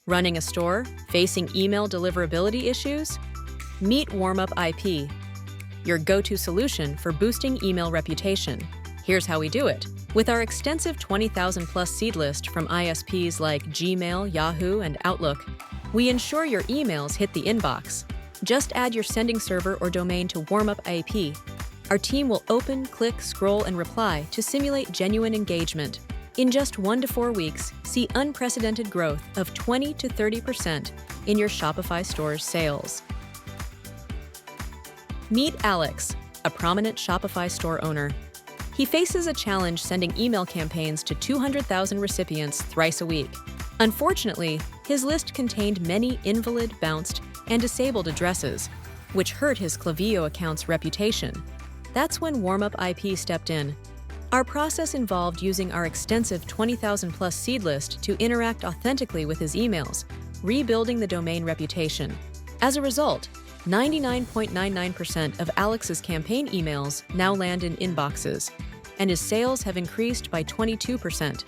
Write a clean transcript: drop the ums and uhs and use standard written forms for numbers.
Running a store? Facing email deliverability issues? Meet WarmupIP, your go-to solution for boosting email reputation. Here's how we do it. With our extensive 20,000-plus seed list from ISPs like Gmail, Yahoo, and Outlook, we ensure your emails hit the inbox. Just add your sending server or domain to WarmupIP. Our team will open, click, scroll, and reply to simulate genuine engagement. In just 1 to 4 weeks, see unprecedented growth of 20 to 30% in your Shopify store's sales. Meet Alex, a prominent Shopify store owner. He faces a challenge sending email campaigns to 200,000 recipients thrice a week. Unfortunately, his list contained many invalid, bounced, and disabled addresses, which hurt his Klaviyo account's reputation. That's when WarmupIP stepped in. Our process involved using our extensive 20,000-plus seed list to interact authentically with his emails, rebuilding the domain reputation. As a result, 99.99% of Alex's campaign emails now land in inboxes, and his sales have increased by 22%.